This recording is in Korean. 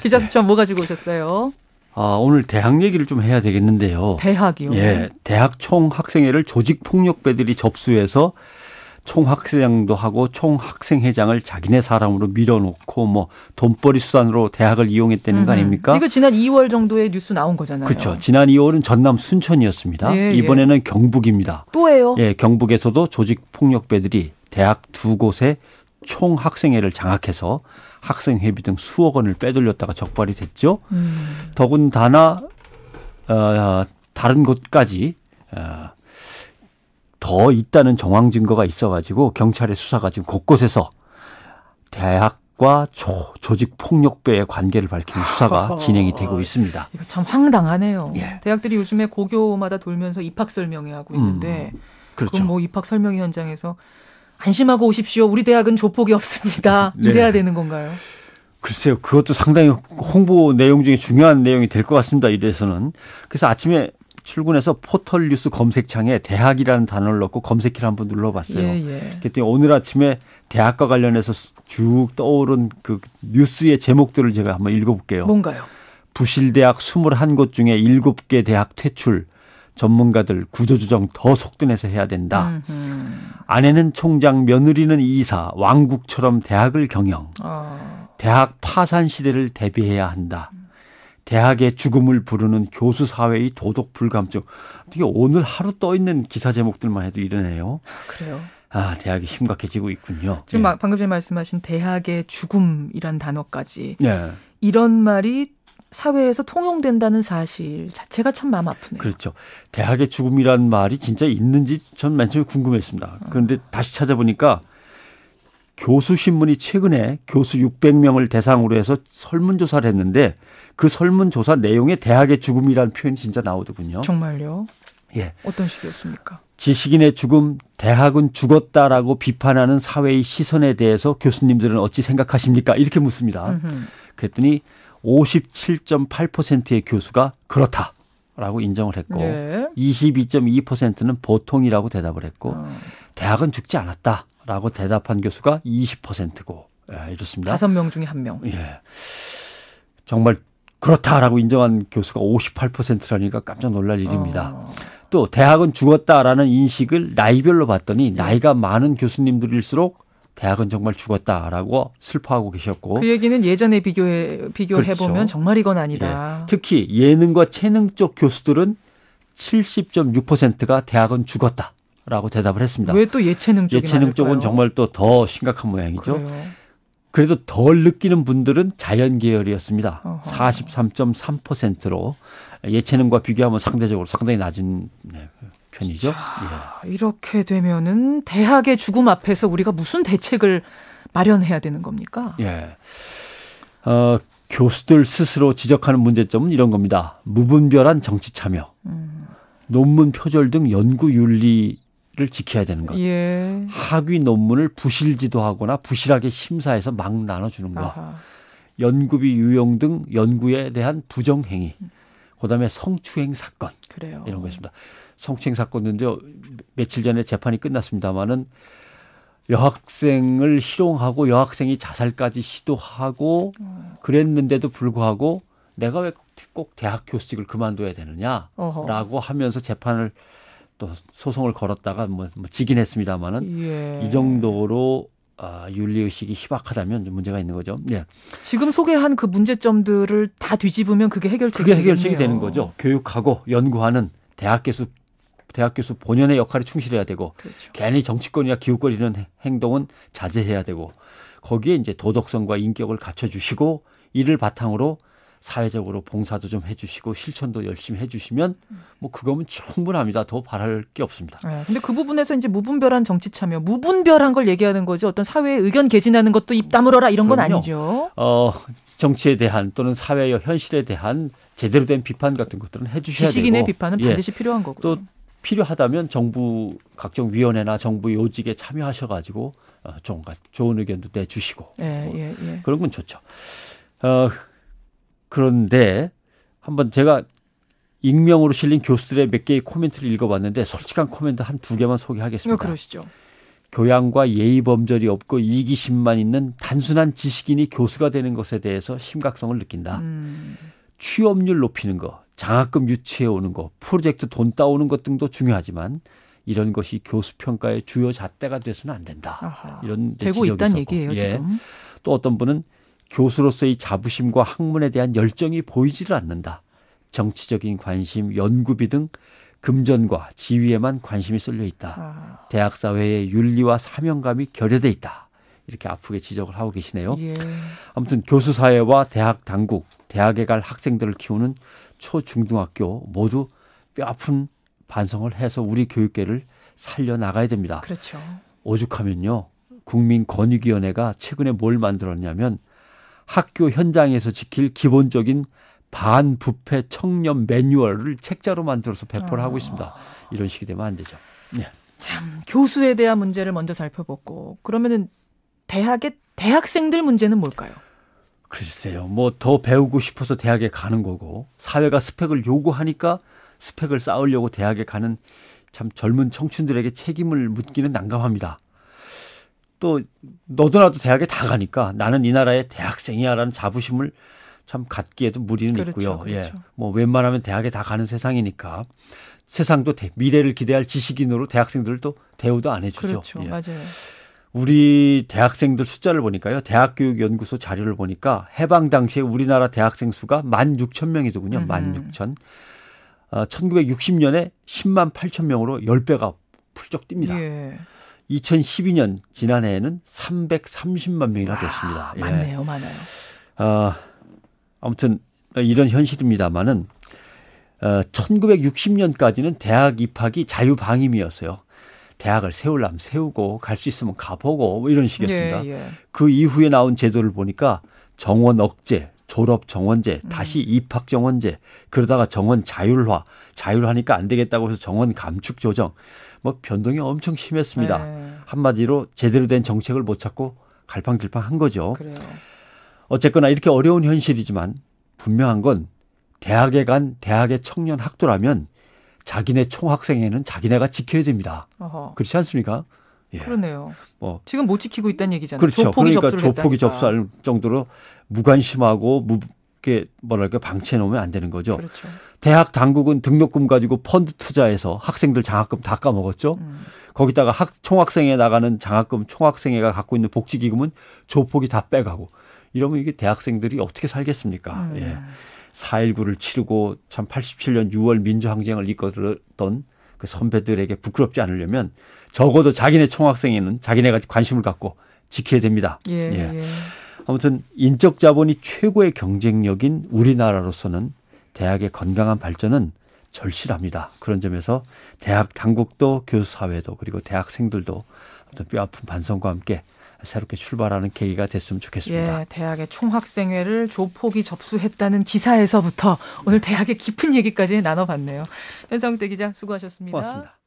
기자 수첩 뭐 가지고 오셨어요? 오늘 대학 얘기를 좀 해야 되겠는데요. 대학이요? 예, 대학 총학생회를 조직폭력배들이 접수해서 총학생도 하고 총학생회장을 자기네 사람으로 밀어놓고 뭐 돈벌이 수단으로 대학을 이용했다는 거 아닙니까? 이거 지난 2월 정도에 뉴스 나온 거잖아요. 그렇죠. 지난 2월은 전남 순천이었습니다. 예, 이번에는 경북입니다. 또예요? 예, 경북에서도 조직폭력배들이 대학 두 곳에 총학생회를 장악해서 학생회비 등 수억 원을 빼돌렸다가 적발이 됐죠. 더군다나 다른 곳까지 더 있다는 정황 증거가 있어가지고 경찰의 수사가 지금 곳곳에서 대학과 조직폭력배의 관계를 밝히는 수사가 진행이 되고 있습니다. 이거 참 황당하네요. 예. 대학들이 요즘에 고교마다 돌면서 입학 설명회 하고 있는데 그렇죠. 그럼 뭐 입학 설명회 현장에서 안심하고 오십시오. 우리 대학은 조폭이 없습니다. 네. 이래야 되는 건가요? 글쎄요. 그것도 상당히 홍보 내용 중에 중요한 내용이 될 것 같습니다. 이래서는. 그래서 아침에 출근해서 포털 뉴스 검색창에 대학이라는 단어를 넣고 검색기를 한번 눌러봤어요. 그랬더니 오늘 아침에 대학과 관련해서 쭉 떠오른 그 뉴스의 제목들을 제가 한번 읽어볼게요. 뭔가요? 부실대학 21곳 중에 7개 대학 퇴출. 전문가들 구조조정 더 속도내서 해야 된다. 아내는 총장, 며느리는 이사, 왕국처럼 대학을 경영. 대학 파산 시대를 대비해야 한다. 대학의 죽음을 부르는 교수 사회의 도덕 불감증. 어떻게 오늘 하루 떠 있는 기사 제목들만 해도 이러네요. 그래요. 대학이 심각해지고 있군요. 지금 방금 전에 말씀하신 대학의 죽음이란 단어까지. 네. 이런 말이 사회에서 통용된다는 사실 자체가 참 마음 아프네요. 그렇죠. 대학의 죽음이란 말이 진짜 있는지 전 맨 처음에 궁금했습니다. 그런데 다시 찾아보니까 교수신문이 최근에 교수 600명을 대상으로 해서 설문조사를 했는데 그 설문조사 내용에 대학의 죽음이라는 표현이 진짜 나오더군요. 정말요? 예. 어떤 식이었습니까? 지식인의 죽음, 대학은 죽었다라고 비판하는 사회의 시선에 대해서 교수님들은 어찌 생각하십니까? 이렇게 묻습니다. 그랬더니 57.8%의 교수가 그렇다라고 인정을 했고 22.2%는 보통이라고 대답을 했고 대학은 죽지 않았다라고 대답한 교수가 20%고 이렇습니다. 5명 중에 1명. 예. 정말 그렇다라고 인정한 교수가 58%라니까 깜짝 놀랄 일입니다. 또 대학은 죽었다라는 인식을 나이별로 봤더니 나이가 많은 교수님들일수록 대학은 정말 죽었다라고 슬퍼하고 계셨고 그 얘기는 예전에 비교해보면 그렇죠. 정말 이건 아니다. 예. 특히 예능과 재능 쪽 교수들은 70.6%가 대학은 죽었다라고 대답을 했습니다. 왜 또 예체능 쪽이 예체능 쪽은 많을까요? 정말 또 더 심각한 모양이죠. 그래요. 그래도 덜 느끼는 분들은 자연 계열이었습니다. 43.3%로 예체능과 비교하면 상당히 낮은 편이죠. 예. 이렇게 되면은 대학의 죽음 앞에서 우리가 무슨 대책을 마련해야 되는 겁니까? 예. 교수들 스스로 지적하는 문제점은 이런 겁니다. 무분별한 정치 참여, 논문 표절 등 연구 윤리를 지켜야 되는 것. 예. 학위 논문을 부실 지도하거나 부실하게 심사해서 막 나눠주는 것. 연구비 유용 등 연구에 대한 부정행위. 그다음에 성추행 사건. 그래요. 이런 거 있습니다. 성추행 사건인데요. 며칠 전에 재판이 끝났습니다마는 여학생을 희롱하고 여학생이 자살까지 시도하고 그랬는데도 불구하고 내가 왜 꼭 대학 교수직을 그만둬야 되느냐라고 하면서 재판을 또 소송을 걸었다가 뭐 지긴 했습니다마는 이 정도로 윤리의식이 희박하다면 문제가 있는 거죠. 예. 지금 소개한 그 문제점들을 다 뒤집으면 그게 해결책이 되는 거죠. 교육하고 연구하는 대학 교수 본연의 역할에 충실해야 되고 그렇죠. 괜히 정치권이나 기웃거리는 행동은 자제해야 되고 거기에 이제 도덕성과 인격을 갖춰주시고 이를 바탕으로 사회적으로 봉사도 좀 해주시고 실천도 열심히 해주시면 뭐 그거면 충분합니다. 더 바랄 게 없습니다. 근데 그 부분에서 이제 무분별한 정치 참여, 무분별한 걸 얘기하는 거지 어떤 사회에 의견 개진하는 것도 입 다물어라 이런 건 그럼요. 아니죠. 정치에 대한 또는 사회의 현실에 대한 제대로 된 비판 같은 것들은 해주셔야 되고 지식인의 비판은 반드시 필요한 거고요. 또 필요하다면 정부 각종 위원회나 정부 요직에 참여하셔가지고 좋은 의견도 내주시고 그런 건 좋죠. 그런데 한번 제가 익명으로 실린 교수들의 몇 개의 코멘트를 읽어봤는데 솔직한 코멘트 한 2개만 소개하겠습니다. 그러시죠. 교양과 예의 범절이 없고 이기심만 있는 단순한 지식인이 교수가 되는 것에 대해서 심각성을 느낀다. 취업률 높이는 거, 장학금 유치해 오는 거, 프로젝트 돈 따오는 것 등도 중요하지만 이런 것이 교수 평가의 주요 잣대가 돼서는 안 된다. 아하. 이런 되고 있다는 얘기예요, 예. 지금. 또 어떤 분은 교수로서의 자부심과 학문에 대한 열정이 보이지를 않는다. 정치적인 관심, 연구비 등 금전과 지위에만 관심이 쏠려 있다. 대학 사회의 윤리와 사명감이 결여돼 있다. 이렇게 아프게 지적을 하고 계시네요. 예. 아무튼 교수 사회와 대학 당국, 대학에 갈 학생들을 키우는 초중등학교 모두 뼈아픈 반성을 해서 우리 교육계를 살려나가야 됩니다. 그렇죠. 오죽하면요. 국민권익위원회가 최근에 뭘 만들었냐면 학교 현장에서 지킬 기본적인 반부패 청년 매뉴얼을 책자로 만들어서 배포를 하고 있습니다. 이런 식이 되면 안 되죠. 네. 참 교수에 대한 문제를 먼저 살펴보고 그러면은 대학의 대학생들 문제는 뭘까요? 글쎄요. 뭐 더 배우고 싶어서 대학에 가는 거고 사회가 스펙을 요구하니까 스펙을 쌓으려고 대학에 가는 참 젊은 청춘들에게 책임을 묻기는 난감합니다. 또 너도 나도 대학에 다 가니까 나는 이 나라의 대학생이야라는 자부심을 참 갖기에도 무리는 그렇죠, 있고요. 그렇죠. 예, 뭐 웬만하면 대학에 다 가는 세상이니까 세상도 미래를 기대할 지식인으로 대학생들도 대우도 안 해주죠. 그렇죠, 예. 맞아요. 우리 대학생들 숫자를 보니까요. 대학교육연구소 자료를 보니까 해방 당시에 우리나라 대학생 수가 16,000명이더군요. 16,000. 1960년에 10만 8천 명으로 10배가 훌쩍 뜁니다. 예. 2012년 지난해에는 330만 명이나 됐습니다. 많네요, 예. 많아요. 아무튼 이런 현실입니다만은 1960년까지는 대학 입학이 자유방임이었어요. 대학을 세우려면 세우고 갈 수 있으면 가보고 뭐 이런 식이었습니다. 예, 예. 그 이후에 나온 제도를 보니까 정원 억제, 졸업 정원제, 다시 입학 정원제, 그러다가 정원 자율화니까 안 되겠다고 해서 정원 감축 조정, 뭐 변동이 엄청 심했습니다. 네. 한마디로 제대로 된 정책을 못 찾고 갈팡질팡한 거죠. 그래요. 어쨌거나 이렇게 어려운 현실이지만 분명한 건 대학에 간 대학의 청년 학도라면 자기네 총학생회는 자기네가 지켜야 됩니다. 어허. 그렇지 않습니까? 예. 그러네요. 뭐 지금 못 지키고 있다는 얘기잖아요. 그렇죠. 조폭이 그러니까 접수를 조폭이 했다니까. 접수할 정도로 무관심하고 뭐랄까 방치해 놓으면 안 되는 거죠. 그렇죠. 대학 당국은 등록금 가지고 펀드 투자해서 학생들 장학금 다 까먹었죠. 거기다가 총학생회 나가는 장학금 총학생회가 갖고 있는 복지기금은 조폭이 다 빼가고 이러면 이게 대학생들이 어떻게 살겠습니까? 예. 4.19를 치르고 참 87년 6월 민주항쟁을 이끌었던 그 선배들에게 부끄럽지 않으려면 적어도 자기네 총학생회는 자기네가 관심을 갖고 지켜야 됩니다. 예, 예. 아무튼 인적 자본이 최고의 경쟁력인 우리나라로서는 대학의 건강한 발전은 절실합니다. 그런 점에서 대학 당국도 교수 사회도 그리고 대학생들도 어떤 뼈아픈 반성과 함께 새롭게 출발하는 계기가 됐으면 좋겠습니다. 예, 대학의 총학생회를 조폭이 접수했다는 기사에서부터 오늘 대학의 깊은 얘기까지 나눠봤네요. 현성태 기자 수고하셨습니다. 고맙습니다.